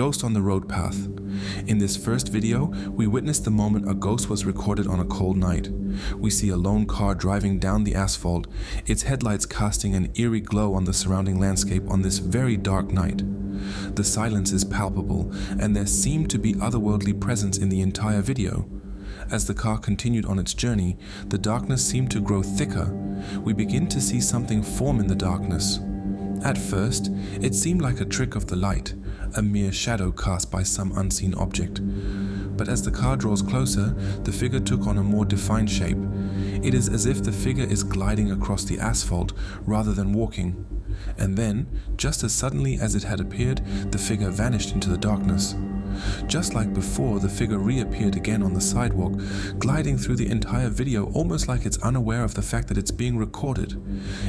ghost on the Roadpath. In this first video, we witnessed the moment a ghost was recorded on a cold night. We see a lone car driving down the asphalt, its headlights casting an eerie glow on the surrounding landscape on this very dark night. The silence is palpable, and there seemed to be otherworldly presence in the entire video. As the car continued on its journey, the darkness seemed to grow thicker. We begin to see something form in the darkness. At first, it seemed like a trick of the light, a mere shadow cast by some unseen object. But as the car draws closer, the figure took on a more defined shape. It is as if the figure is gliding across the asphalt rather than walking. And then, just as suddenly as it had appeared, the figure vanished into the darkness. Just like before, the figure reappeared again on the sidewalk, gliding through the entire video almost like it's unaware of the fact that it's being recorded,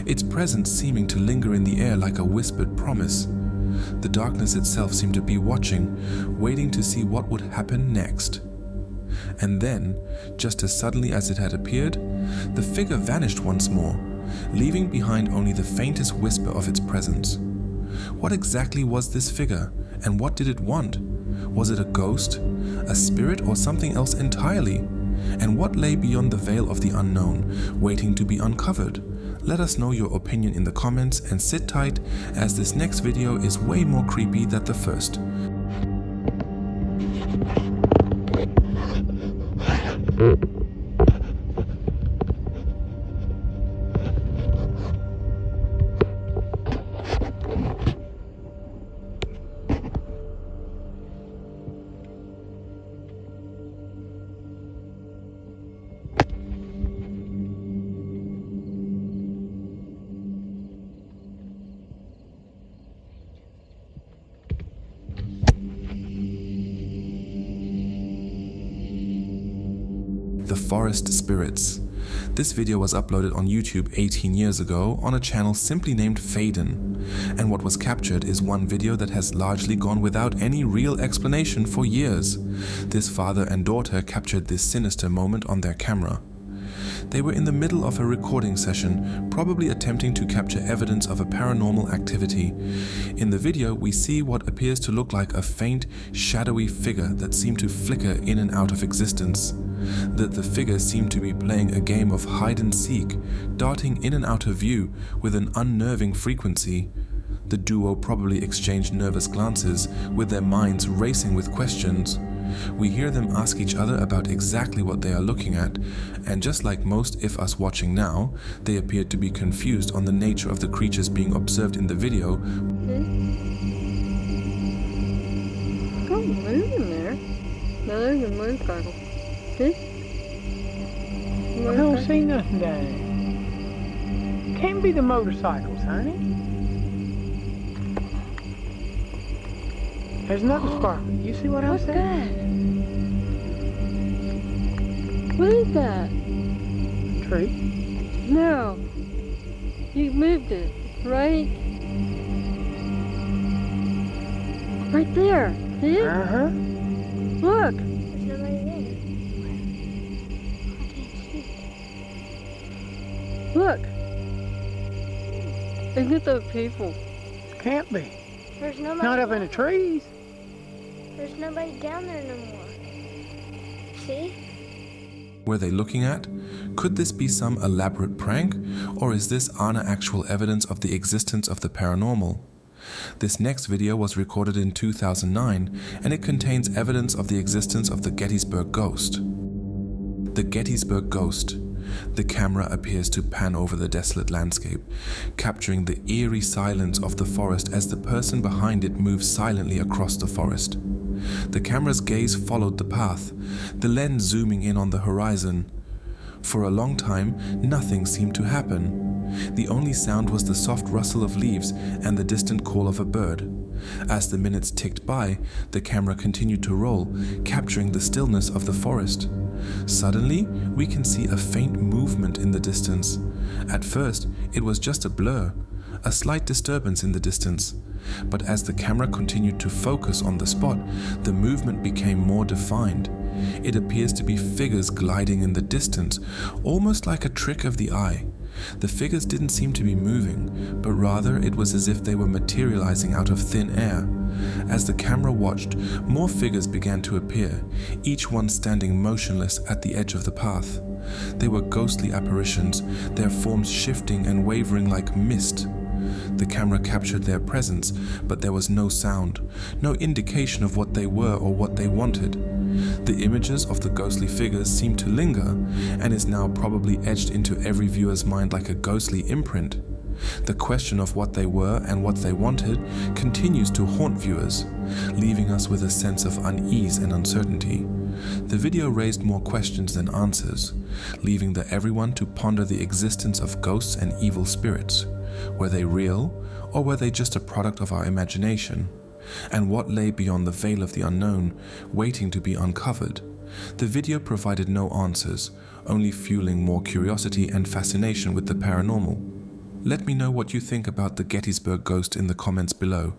its presence seeming to linger in the air like a whispered promise. The darkness itself seemed to be watching, waiting to see what would happen next. And then, just as suddenly as it had appeared, the figure vanished once more, leaving behind only the faintest whisper of its presence. What exactly was this figure, and what did it want? Was it a ghost, a spirit, or something else entirely? And what lay beyond the veil of the unknown, waiting to be uncovered? Let us know your opinion in the comments and sit tight, as this next video is way more creepy than the first. The Forest Spirits. This video was uploaded on YouTube 18 years ago on a channel simply named Faden, and what was captured is one video that has largely gone without any real explanation for years. This father and daughter captured this sinister moment on their camera. They were in the middle of a recording session, probably attempting to capture evidence of a paranormal activity. In the video, we see what appears to look like a faint, shadowy figure that seemed to flicker in and out of existence. The figure seemed to be playing a game of hide and seek, darting in and out of view with an unnerving frequency. The duo probably exchanged nervous glances, with their minds racing with questions. We hear them ask each other about exactly what they are looking at, and just like most of us watching now, they appeared to be confused on the nature of the creatures being observed in the video. Don't move in there. No, there's a motorcycle. See? I don't see nothing down there. Can't be the motorcycles, honey. There's another sparkle. You see what I'm saying? What is that? Tree. No. You moved it, right? Right there. See it? Uh-huh. Look. There's nobody there. I can't see. Look. Isn't it those people? Can't be. There's nobody. Not up in the trees. There's nobody down there no more. See? Were they looking at? Could this be some elaborate prank, or is this actual evidence of the existence of the paranormal? This next video was recorded in 2009, and it contains evidence of the existence of the Gettysburg Ghost. The Gettysburg Ghost. The camera appears to pan over the desolate landscape, capturing the eerie silence of the forest as the person behind it moves silently across the forest. The camera's gaze followed the path, the lens zooming in on the horizon. For a long time, nothing seemed to happen. The only sound was the soft rustle of leaves and the distant call of a bird. As the minutes ticked by, the camera continued to roll, capturing the stillness of the forest. Suddenly, we can see a faint movement in the distance. At first, it was just a blur, a slight disturbance in the distance. But as the camera continued to focus on the spot, the movement became more defined. It appears to be figures gliding in the distance, almost like a trick of the eye. The figures didn't seem to be moving, but rather it was as if they were materializing out of thin air. As the camera watched, more figures began to appear, each one standing motionless at the edge of the path. They were ghostly apparitions, their forms shifting and wavering like mist. The camera captured their presence, but there was no sound, no indication of what they were or what they wanted. The images of the ghostly figures seemed to linger, and is now probably etched into every viewer's mind like a ghostly imprint. The question of what they were and what they wanted continues to haunt viewers, leaving us with a sense of unease and uncertainty. The video raised more questions than answers, leaving everyone to ponder the existence of ghosts and evil spirits. Were they real, or were they just a product of our imagination? And what lay beyond the veil of the unknown, waiting to be uncovered? The video provided no answers, only fueling more curiosity and fascination with the paranormal. Let me know what you think about the Gettysburg Ghost in the comments below.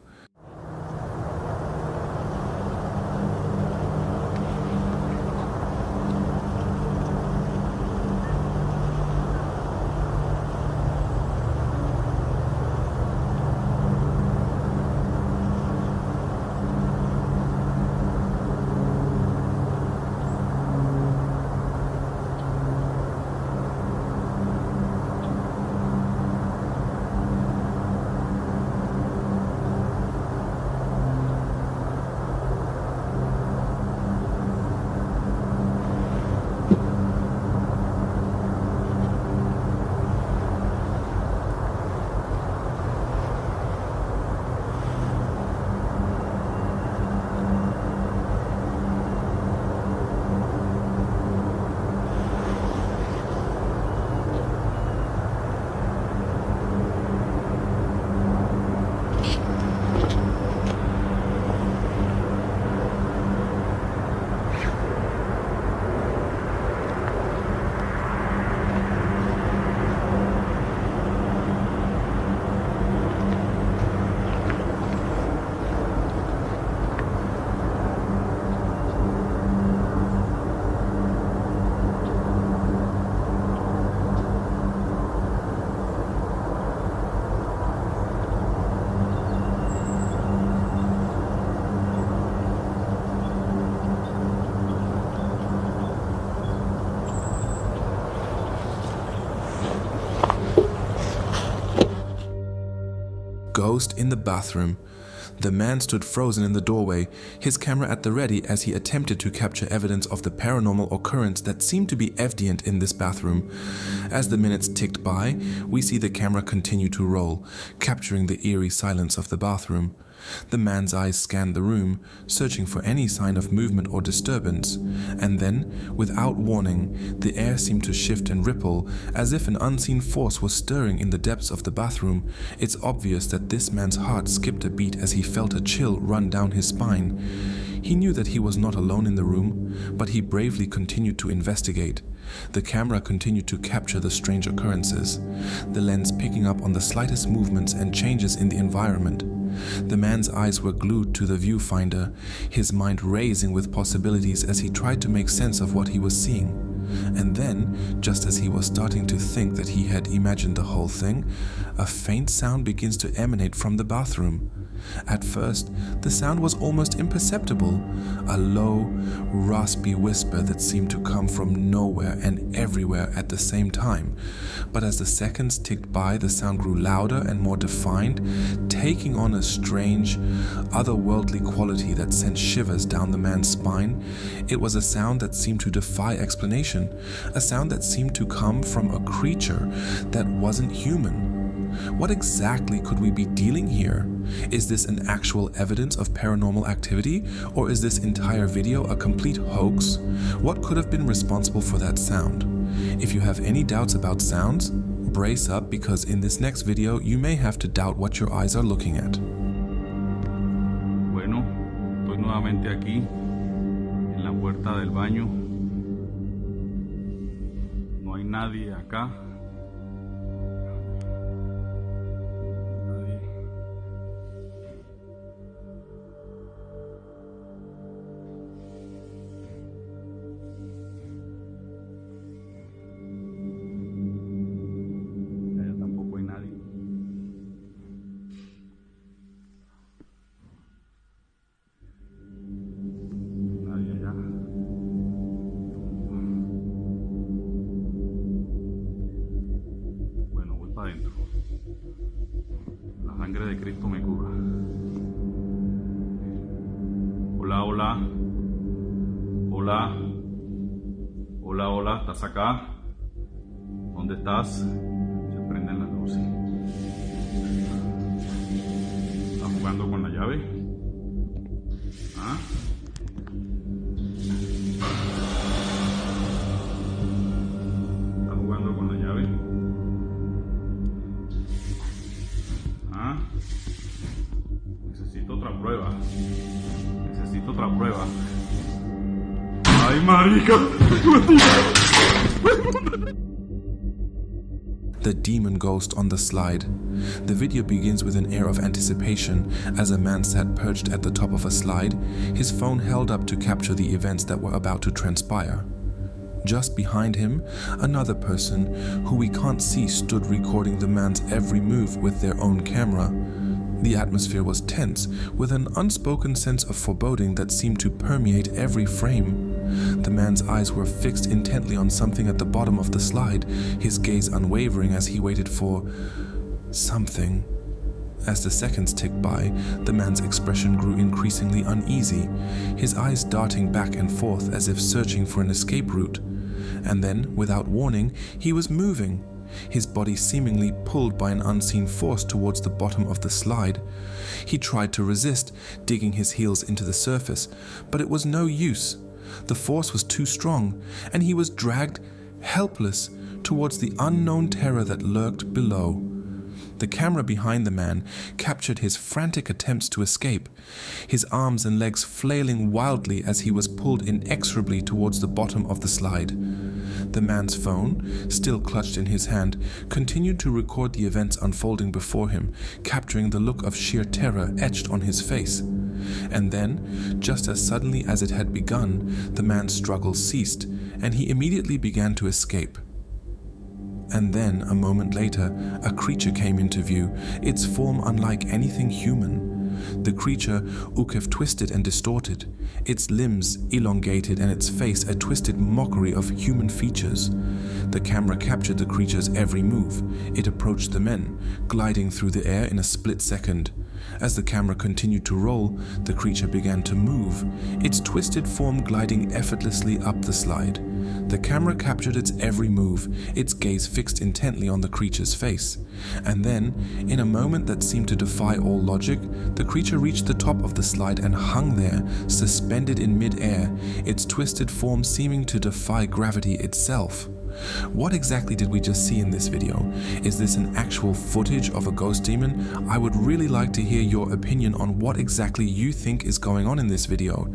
Ghost in the bathroom. The man stood frozen in the doorway, his camera at the ready as he attempted to capture evidence of the paranormal occurrence that seemed to be evident in this bathroom. As the minutes ticked by, we see the camera continue to roll, capturing the eerie silence of the bathroom. The man's eyes scanned the room, searching for any sign of movement or disturbance, and then, without warning, the air seemed to shift and ripple, as if an unseen force was stirring in the depths of the bathroom. It's obvious that this man's heart skipped a beat as he felt a chill run down his spine. He knew that he was not alone in the room, but he bravely continued to investigate. The camera continued to capture the strange occurrences, the lens picking up on the slightest movements and changes in the environment. The man's eyes were glued to the viewfinder, his mind racing with possibilities as he tried to make sense of what he was seeing. And then, just as he was starting to think that he had imagined the whole thing, a faint sound begins to emanate from the bathroom. At first, the sound was almost imperceptible, a low, raspy whisper that seemed to come from nowhere and everywhere at the same time. But as the seconds ticked by, the sound grew louder and more defined, taking on a strange, otherworldly quality that sent shivers down the man's spine. It was a sound that seemed to defy explanation, a sound that seemed to come from a creature that wasn't human. What exactly could we be dealing here? Is this an actual evidence of paranormal activity, or is this entire video a complete hoax? What could have been responsible for that sound? If you have any doubts about sounds, brace up, because in this next video you may have to doubt what your eyes are looking at. Bueno, estoy nuevamente aquí en la puerta del baño. No hay nadie acá. sangre de Cristo me cubra. Hola, hola. Hola. Hola, hola. ¿Estás acá? ¿Dónde estás? Se prenden las luces. ¿Estás jugando con la llave? ¿Ah? ¿Estás jugando con la llave? ¿Ah? Necesito otra prueba. Necesito otra prueba. ¡Ay, marica! The demon ghost on the slide. The video begins with an air of anticipation as a man sat perched at the top of a slide, his phone held up to capture the events that were about to transpire. Just behind him, another person who we can't see stood recording the man's every move with their own camera. The atmosphere was tense, with an unspoken sense of foreboding that seemed to permeate every frame. The man's eyes were fixed intently on something at the bottom of the slide, his gaze unwavering as he waited for something. As the seconds ticked by, the man's expression grew increasingly uneasy, his eyes darting back and forth as if searching for an escape route. And then, without warning, he was moving, his body seemingly pulled by an unseen force towards the bottom of the slide. He tried to resist, digging his heels into the surface, but it was no use. The force was too strong, and he was dragged, helpless, towards the unknown terror that lurked below. The camera behind the man captured his frantic attempts to escape, his arms and legs flailing wildly as he was pulled inexorably towards the bottom of the slide. The man's phone, still clutched in his hand, continued to record the events unfolding before him, capturing the look of sheer terror etched on his face. And then, just as suddenly as it had begun, the man's struggle ceased, and he immediately began to escape. And then, a moment later, a creature came into view, its form unlike anything human. The creature, ukev twisted and distorted, its limbs elongated and its face a twisted mockery of human features. The camera captured the creature's every move. It approached the men, gliding through the air in a split second. As the camera continued to roll, the creature began to move, its twisted form gliding effortlessly up the slide. The camera captured its every move, its gaze fixed intently on the creature's face. And then, in a moment that seemed to defy all logic, the creature reached the top of the slide and hung there, suspended in mid-air, its twisted form seeming to defy gravity itself. What exactly did we just see in this video? Is this an actual footage of a ghost demon? I would really like to hear your opinion on what exactly you think is going on in this video.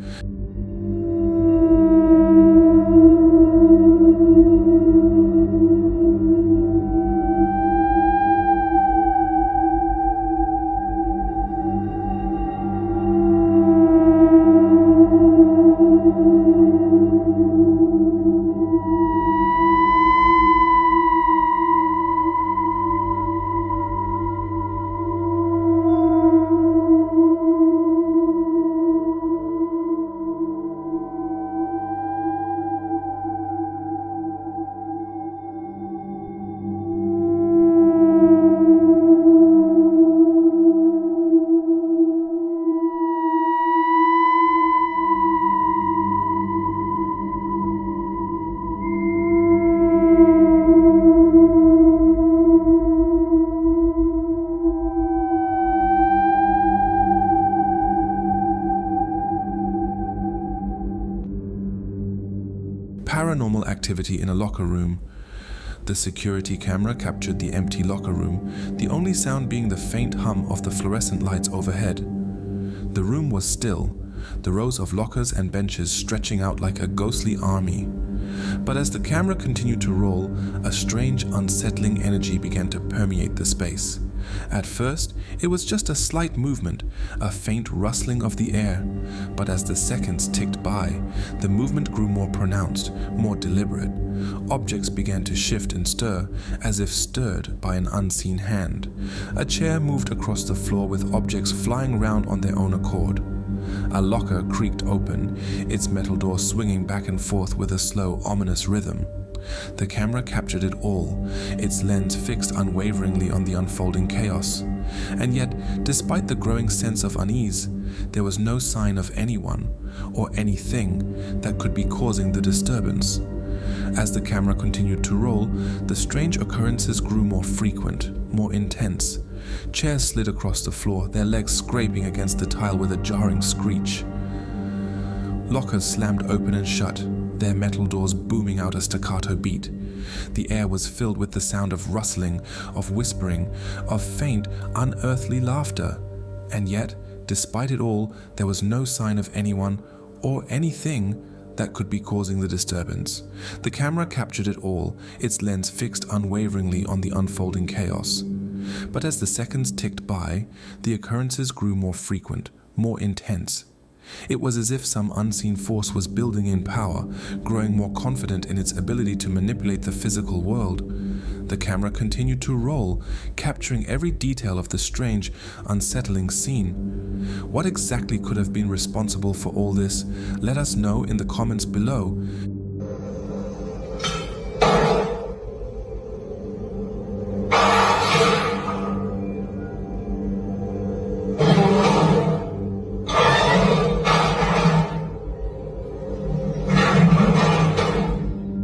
Paranormal activity in a locker room. The security camera captured the empty locker room, the only sound being the faint hum of the fluorescent lights overhead. The room was still, the rows of lockers and benches stretching out like a ghostly army. But as the camera continued to roll, a strange, unsettling energy began to permeate the space. At first, it was just a slight movement, a faint rustling of the air, but as the seconds ticked by, the movement grew more pronounced, more deliberate. Objects began to shift and stir, as if stirred by an unseen hand. A chair moved across the floor with objects flying round on their own accord. A locker creaked open, its metal door swinging back and forth with a slow, ominous rhythm. The camera captured it all, its lens fixed unwaveringly on the unfolding chaos. And yet, despite the growing sense of unease, there was no sign of anyone or anything that could be causing the disturbance. As the camera continued to roll, the strange occurrences grew more frequent, more intense. Chairs slid across the floor, their legs scraping against the tile with a jarring screech. Lockers slammed open and shut, their metal doors booming out a staccato beat. The air was filled with the sound of rustling, of whispering, of faint, unearthly laughter. And yet, despite it all, there was no sign of anyone or anything that could be causing the disturbance. The camera captured it all, its lens fixed unwaveringly on the unfolding chaos. But as the seconds ticked by, the occurrences grew more frequent, more intense. It was as if some unseen force was building in power, growing more confident in its ability to manipulate the physical world. The camera continued to roll, capturing every detail of the strange, unsettling scene. What exactly could have been responsible for all this? Let us know in the comments below.